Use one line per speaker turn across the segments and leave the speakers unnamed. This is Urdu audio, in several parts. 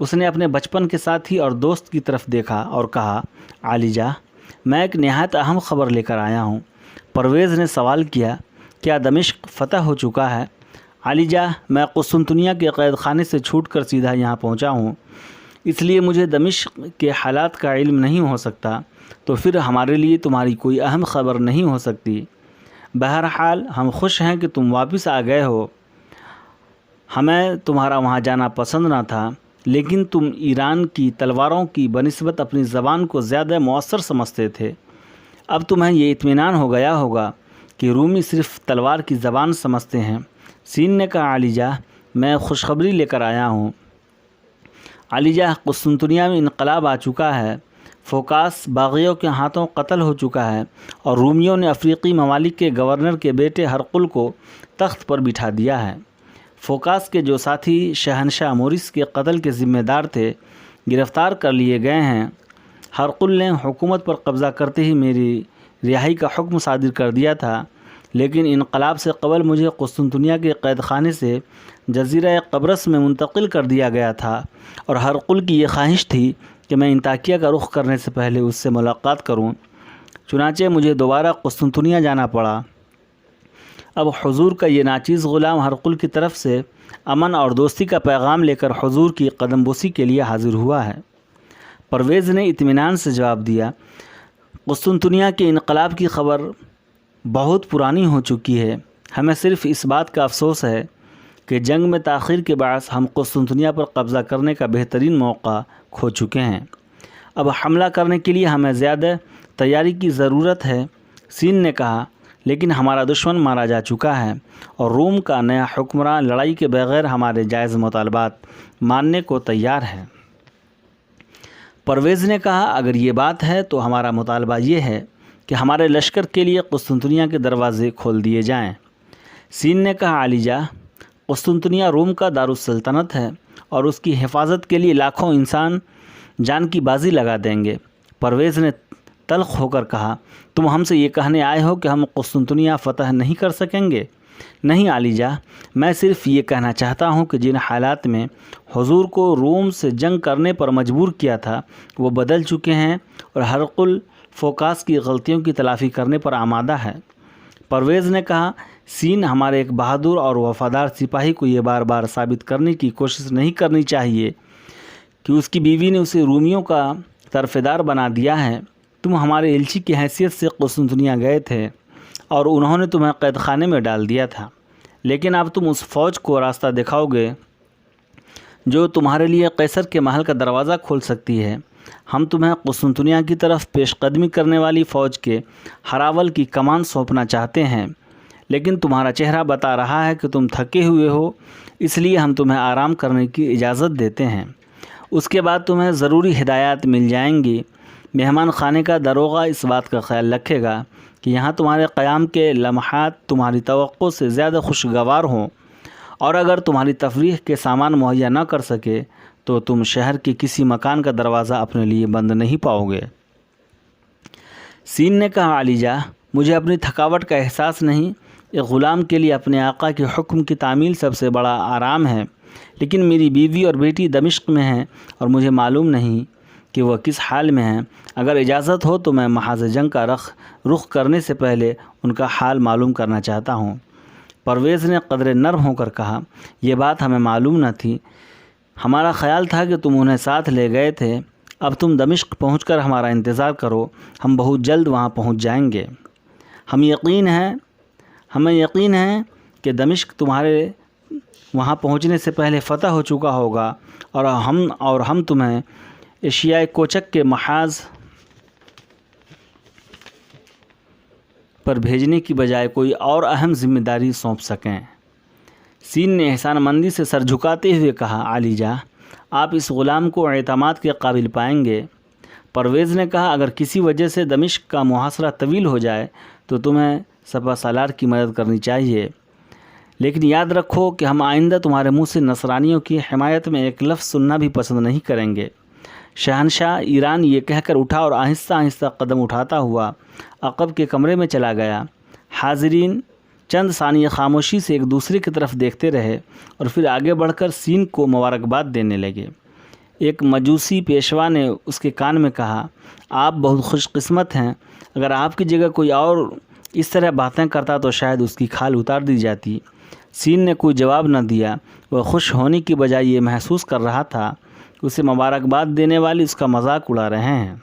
اس نے اپنے بچپن کے ساتھی اور دوست کی طرف دیکھا اور کہا، عالیجہ، میں ایک نہایت اہم خبر لے کر آیا ہوں۔ پرویز نے سوال کیا، کیا دمشق فتح ہو چکا ہے؟ عالیجہ، میں قسطنطنیہ کے قید خانے سے چھوٹ کر سیدھا یہاں پہنچا ہوں، اس لیے مجھے دمشق کے حالات کا علم نہیں ہو سکتا، تو پھر ہمارے لیے تمہاری کوئی اہم خبر نہیں ہو سکتی۔ بہرحال ہم خوش ہیں کہ تم واپس آ گئے ہو۔ ہمیں تمہارا وہاں جانا پسند نہ تھا، لیکن تم ایران کی تلواروں کی بنسبت اپنی زبان کو زیادہ مؤثر سمجھتے تھے۔ اب تمہیں یہ اطمینان ہو گیا ہوگا کہ رومی صرف تلوار کی زبان سمجھتے ہیں۔ سین نے کہا، عالیجہ، میں خوشخبری لے کر آیا ہوں۔ عالیجہ، قسطنطنیہ میں انقلاب آ چکا ہے۔ فوکاس باغیوں کے ہاتھوں قتل ہو چکا ہے اور رومیوں نے افریقی ممالک کے گورنر کے بیٹے ہرقل کو تخت پر بٹھا دیا ہے۔ فوکاس کے جو ساتھی شہنشاہ مورس کے قتل کے ذمہ دار تھے گرفتار کر لیے گئے ہیں۔ ہرقل نے حکومت پر قبضہ کرتے ہی میری رہائی کا حکم صادر کر دیا تھا، لیکن انقلاب سے قبل مجھے قسطنطنیہ کے قید خانے سے جزیرہ قبرص میں منتقل کر دیا گیا تھا، اور ہرقل کی یہ خواہش تھی کہ میں انطاکیہ کا رخ کرنے سے پہلے اس سے ملاقات کروں۔ چنانچہ مجھے دوبارہ قسطنطنیہ جانا پڑا۔ اب حضور کا یہ ناچیز غلام ہرقل کی طرف سے امن اور دوستی کا پیغام لے کر حضور کی قدم بوسی کے لیے حاضر ہوا ہے۔ پرویز نے اطمینان سے جواب دیا، قسطنطنیہ کے انقلاب کی خبر بہت پرانی ہو چکی ہے۔ ہمیں صرف اس بات کا افسوس ہے کہ جنگ میں تاخیر کے باعث ہم قسطنطنیہ پر قبضہ کرنے کا بہترین موقع کھو چکے ہیں۔ اب حملہ کرنے کے لیے ہمیں زیادہ تیاری کی ضرورت ہے۔ سین نے کہا، لیکن ہمارا دشمن مارا جا چکا ہے اور روم کا نیا حکمران لڑائی کے بغیر ہمارے جائز مطالبات ماننے کو تیار ہے۔ پرویز نے کہا، اگر یہ بات ہے تو ہمارا مطالبہ یہ ہے کہ ہمارے لشکر کے لیے قسطنطنیہ کے دروازے کھول دیے جائیں۔ سین نے کہا، عالیجہ، قسطنطنیہ روم کا دارالسلطنت ہے اور اس کی حفاظت کے لیے لاکھوں انسان جان کی بازی لگا دیں گے۔ پرویز نے تلخ ہو کر کہا، تم ہم سے یہ کہنے آئے ہو کہ ہم قسطنطنیہ فتح نہیں کر سکیں گے؟ نہیں عالیجہ، میں صرف یہ کہنا چاہتا ہوں کہ جن حالات میں حضور کو روم سے جنگ کرنے پر مجبور کیا تھا وہ بدل چکے ہیں، اور ہرقل فوکاس کی غلطیوں کی تلافی کرنے پر آمادہ ہے۔ پرویز نے کہا، سین، ہمارے ایک بہادر اور وفادار سپاہی کو یہ بار بار ثابت کرنے کی کوشش نہیں کرنی چاہیے کہ اس کی بیوی نے اسے رومیوں کا طرفدار بنا دیا ہے۔ تم ہمارے ایلچی کی حیثیت سے قسطنطنیہ گئے تھے اور انہوں نے تمہیں قید خانے میں ڈال دیا تھا، لیکن اب تم اس فوج کو راستہ دکھاؤ گے جو تمہارے لیے قیصر کے محل کا دروازہ کھول سکتی ہے۔ ہم تمہیں قسطنطنیہ کی طرف پیش قدمی کرنے والی فوج کے ہراول کی کمان سونپنا چاہتے ہیں، لیکن تمہارا چہرہ بتا رہا ہے کہ تم تھکے ہوئے ہو، اس لیے ہم تمہیں آرام کرنے کی اجازت دیتے ہیں۔ اس کے بعد تمہیں ضروری ہدایات مل جائیں گی۔ مہمان خانے کا داروغہ اس بات کا خیال رکھے گا کہ یہاں تمہارے قیام کے لمحات تمہاری توقع سے زیادہ خوشگوار ہوں، اور اگر تمہاری تفریح کے سامان مہیا نہ کر سکے تو تم شہر کے کسی مکان کا دروازہ اپنے لیے بند نہیں پاؤ گے۔ سین نے کہا، عالیجہ، مجھے اپنی تھکاوٹ کا احساس نہیں۔ ایک غلام کے لیے اپنے آقا کے حکم کی تعمیل سب سے بڑا آرام ہے، لیکن میری بیوی اور بیٹی دمشق میں ہیں اور مجھے معلوم نہیں کہ وہ کس حال میں ہیں۔ اگر اجازت ہو تو میں محاذ جنگ کا رخ کرنے سے پہلے ان کا حال معلوم کرنا چاہتا ہوں۔ پرویز نے قدر نرم ہو کر کہا، یہ بات ہمیں معلوم نہ تھی، ہمارا خیال تھا کہ تم انہیں ساتھ لے گئے تھے۔ اب تم دمشق پہنچ کر ہمارا انتظار کرو، ہم بہت جلد وہاں پہنچ جائیں گے۔ ہمیں یقین ہے کہ دمشق تمہارے وہاں پہنچنے سے پہلے فتح ہو چکا ہوگا، اور ہم تمہیں ایشیائے کوچک کے محاذ پر بھیجنے کی بجائے کوئی اور اہم ذمہ داری سونپ سکیں۔ سین نے احسان مندی سے سر جھکاتے ہوئے کہا، عالیجہ، آپ اس غلام کو اعتماد کے قابل پائیں گے۔ پرویز نے کہا، اگر کسی وجہ سے دمشق کا محاصرہ طویل ہو جائے تو تمہیں سپہ سالار کی مدد کرنی چاہیے، لیکن یاد رکھو کہ ہم آئندہ تمہارے منہ سے نصرانیوں کی حمایت میں ایک لفظ سننا بھی پسند نہیں کریں گے۔ شہنشاہ ایران یہ کہہ کر اٹھا اور آہستہ آہستہ قدم اٹھاتا ہوا عقب کے کمرے میں چلا گیا۔ حاضرین چند ثانیے خاموشی سے ایک دوسرے کی طرف دیکھتے رہے اور پھر آگے بڑھ کر سین کو مبارکباد دینے لگے۔ ایک مجوسی پیشوا نے اس کے کان میں کہا، آپ بہت خوش قسمت ہیں، اگر آپ کی جگہ کوئی اور اس طرح باتیں کرتا تو شاید اس کی کھال اتار دی جاتی۔ سین نے کوئی جواب نہ دیا، وہ خوش ہونے کی بجائے یہ محسوس کر رہا تھا کہ اسے مبارکباد دینے والے اس کا مذاق اڑا رہے ہیں۔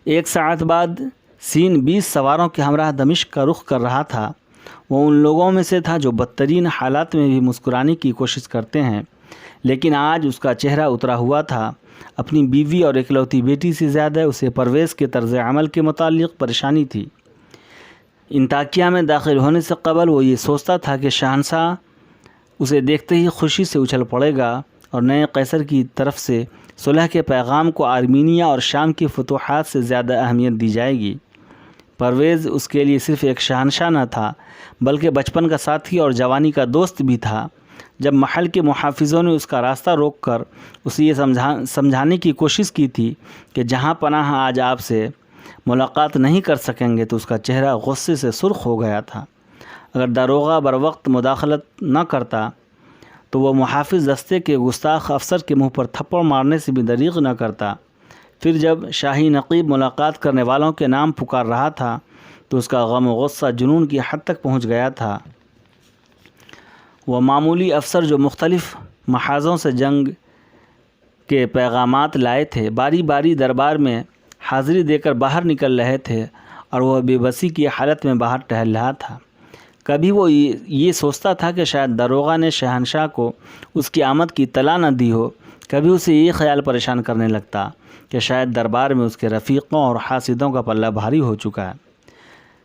ایک ساعت بعد سین 20 سواروں کے ہمراہ دمشق کا رخ کر رہا تھا۔ وہ ان لوگوں میں سے تھا جو بدترین حالات میں بھی مسکرانے کی کوشش کرتے ہیں، لیکن آج اس کا چہرہ اترا ہوا تھا۔ اپنی بیوی اور اکلوتی بیٹی سے زیادہ اسے پرویز کے طرز عمل کے متعلق پریشانی تھی۔ انطاکیہ میں داخل ہونے سے قبل وہ یہ سوچتا تھا کہ شہنشاہ اسے دیکھتے ہی خوشی سے اچھل پڑے گا اور نئے قیصر کی طرف سے صلح کے پیغام کو آرمینیا اور شام کی فتوحات سے زیادہ اہمیت دی جائے گی۔ پرویز اس کے لیے صرف ایک شہنشاہ نہ تھا بلکہ بچپن کا ساتھی اور جوانی کا دوست بھی تھا۔ جب محل کے محافظوں نے اس کا راستہ روک کر اسے یہ سمجھانے کی کوشش کی تھی کہ جہاں پناہ آج آپ سے ملاقات نہیں کر سکیں گے تو اس کا چہرہ غصے سے سرخ ہو گیا تھا۔ اگر داروغہ بروقت مداخلت نہ کرتا تو وہ محافظ دستے کے گستاخ افسر کے منہ پر تھپڑ مارنے سے بھی دریغ نہ کرتا۔ پھر جب شاہی نقیب ملاقات کرنے والوں کے نام پکار رہا تھا تو اس کا غم و غصہ جنون کی حد تک پہنچ گیا تھا۔ وہ معمولی افسر جو مختلف محاذوں سے جنگ کے پیغامات لائے تھے باری باری دربار میں حاضری دے کر باہر نکل رہے تھے اور وہ بے بسی کی حالت میں باہر ٹہل رہا تھا۔ کبھی وہ یہ سوچتا تھا کہ شاید داروغہ نے شہنشاہ کو اس کی آمد کی اطلاع نہ دی ہو، کبھی اسے یہ خیال پریشان کرنے لگتا کہ شاید دربار میں اس کے رفیقوں اور حاسدوں کا پلہ بھاری ہو چکا ہے۔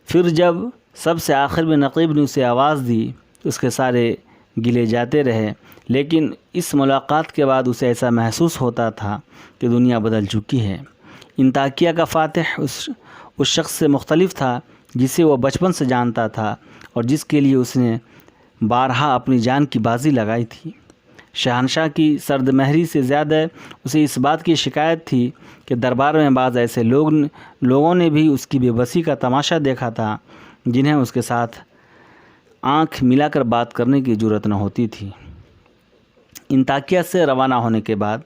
پھر جب سب سے آخر میں نقیب نے اسے آواز دی اس کے سارے گلے جاتے رہے، لیکن اس ملاقات کے بعد اسے ایسا محسوس ہوتا تھا کہ دنیا بدل چکی ہے۔ انطاکیہ کا فاتح اس شخص سے مختلف تھا جسے وہ بچپن سے جانتا تھا اور جس کے لیے اس نے بارہا اپنی جان کی بازی لگائی تھی۔ شہنشاہ کی سرد مہری سے زیادہ اسے اس بات کی شکایت تھی کہ دربار میں بعض ایسے لوگوں نے بھی اس کی بے بسی کا تماشا دیکھا تھا جنہیں اس کے ساتھ آنکھ ملا کر بات کرنے کی جرأت نہ ہوتی تھی۔ انطاکیہ سے روانہ ہونے کے بعد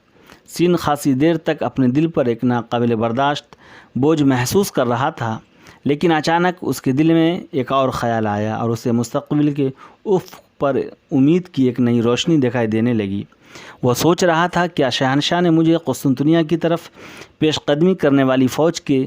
سین خاصی دیر تک اپنے دل پر ایک ناقابل برداشت بوجھ محسوس کر رہا تھا، لیکن اچانک اس کے دل میں ایک اور خیال آیا اور اسے مستقبل کے افق پر امید کی ایک نئی روشنی دکھائی دینے لگی۔ وہ سوچ رہا تھا کیا شہنشاہ نے مجھے قسطنطنیہ کی طرف پیش قدمی کرنے والی فوج کے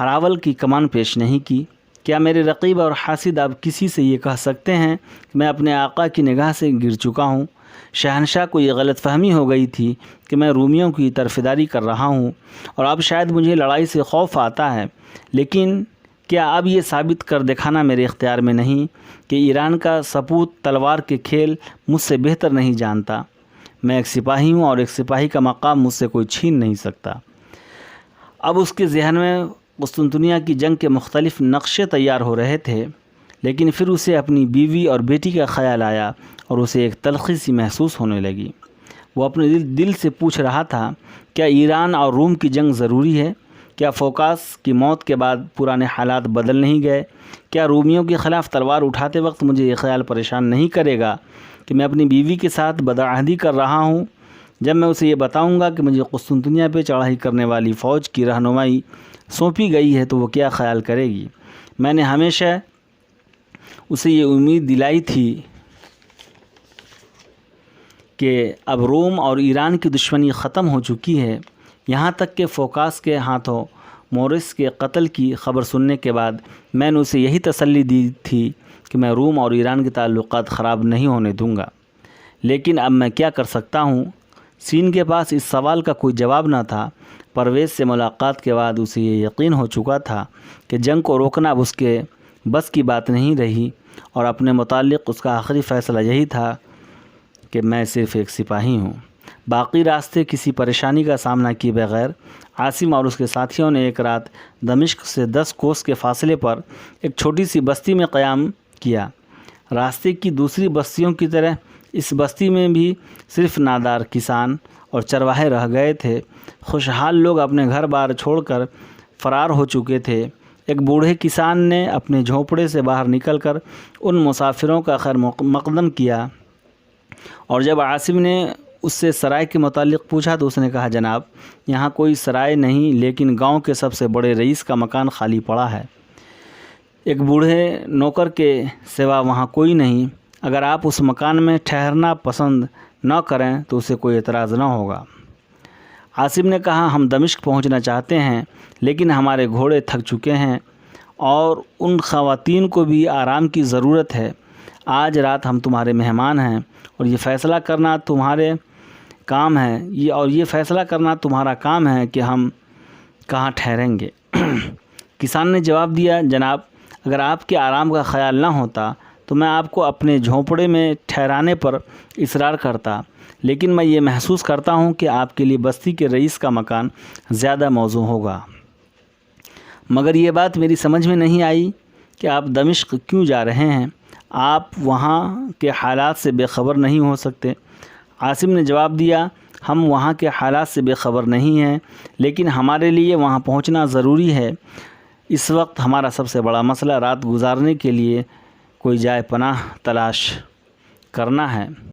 ہراول کی کمان پیش نہیں کی؟ کیا میرے رقیب اور حاسد اب کسی سے یہ کہہ سکتے ہیں کہ میں اپنے آقا کی نگاہ سے گر چکا ہوں؟ شہنشاہ کو یہ غلط فہمی ہو گئی تھی کہ میں رومیوں کی طرفداری کر رہا ہوں اور اب شاید مجھے لڑائی سے خوف آتا ہے، لیکن کیا اب یہ ثابت کر دکھانا میرے اختیار میں نہیں کہ ایران کا سپوت تلوار کے کھیل مجھ سے بہتر نہیں جانتا؟ میں ایک سپاہی ہوں اور ایک سپاہی کا مقام مجھ سے کوئی چھین نہیں سکتا۔ اب اس کے ذہن میں قسطنطنیہ کی جنگ کے مختلف نقشے تیار ہو رہے تھے، لیکن پھر اسے اپنی بیوی اور بیٹی کا خیال آیا اور اسے ایک تلخی سی محسوس ہونے لگی۔ وہ اپنے دل سے پوچھ رہا تھا کیا ایران اور روم کی جنگ ضروری ہے؟ کیا فوکاس کی موت کے بعد پرانے حالات بدل نہیں گئے؟ کیا رومیوں کے خلاف تلوار اٹھاتے وقت مجھے یہ خیال پریشان نہیں کرے گا کہ میں اپنی بیوی کے ساتھ بدعہدی کر رہا ہوں؟ جب میں اسے یہ بتاؤں گا کہ مجھے قسطنطنیہ پہ چڑھائی کرنے والی فوج کی رہنمائی سونپی گئی ہے تو وہ کیا خیال کرے گی؟ میں نے ہمیشہ اسے یہ امید دلائی تھی کہ اب روم اور ایران کی دشمنی ختم ہو چکی ہے، یہاں تک کہ فوکاس کے ہاتھوں مورس کے قتل کی خبر سننے کے بعد میں نے اسے یہی تسلی دی تھی کہ میں روم اور ایران کے تعلقات خراب نہیں ہونے دوں گا۔ لیکن اب میں کیا کر سکتا ہوں؟ سین کے پاس اس سوال کا کوئی جواب نہ تھا۔ پرویز سے ملاقات کے بعد اسے یہ یقین ہو چکا تھا کہ جنگ کو روکنا اب اس کے بس کی بات نہیں رہی اور اپنے متعلق اس کا آخری فیصلہ یہی تھا کہ میں صرف ایک سپاہی ہوں۔ باقی راستے کسی پریشانی کا سامنا کیے بغیر عاصم اور اس کے ساتھیوں نے ایک رات دمشق سے 10 کوس کے فاصلے پر ایک چھوٹی سی بستی میں قیام کیا۔ راستے کی دوسری بستیوں کی طرح اس بستی میں بھی صرف نادار کسان اور چرواہے رہ گئے تھے۔ خوشحال لوگ اپنے گھر بار چھوڑ کر فرار ہو چکے تھے۔ ایک بوڑھے کسان نے اپنے جھونپڑے سے باہر نکل کر ان مسافروں کا خیر مقدم کیا اور جب عاصم نے اس سے سرائے کے متعلق پوچھا تو اس نے کہا جناب یہاں کوئی سرائے نہیں لیکن گاؤں کے سب سے بڑے رئیس کا مکان خالی پڑا ہے، ایک بوڑھے نوکر کے سوا وہاں کوئی نہیں، اگر آپ اس مکان میں ٹھہرنا پسند نہ کریں تو اسے کوئی اعتراض نہ ہوگا۔ عاصم نے کہا ہم دمشق پہنچنا چاہتے ہیں لیکن ہمارے گھوڑے تھک چکے ہیں اور ان خواتین کو بھی آرام کی ضرورت ہے، آج رات ہم تمہارے مہمان ہیں اور یہ فیصلہ کرنا تمہارا کام ہے کہ ہم کہاں ٹھہریں گے۔ کسان نے جواب دیا جناب اگر آپ کے آرام کا خیال نہ ہوتا تو میں آپ کو اپنے جھونپڑے میں ٹھہرانے پر اصرار کرتا، لیکن میں یہ محسوس کرتا ہوں کہ آپ کے لیے بستی کے رئیس کا مکان زیادہ موزوں ہوگا، مگر یہ بات میری سمجھ میں نہیں آئی کہ آپ دمشق کیوں جا رہے ہیں، آپ وہاں کے حالات سے بے خبر نہیں ہو سکتے۔ عاصم نے جواب دیا ہم وہاں کے حالات سے بے خبر نہیں ہیں لیکن ہمارے لیے وہاں پہنچنا ضروری ہے، اس وقت ہمارا سب سے بڑا مسئلہ رات گزارنے کے لیے کوئی جائے پناہ تلاش کرنا ہے۔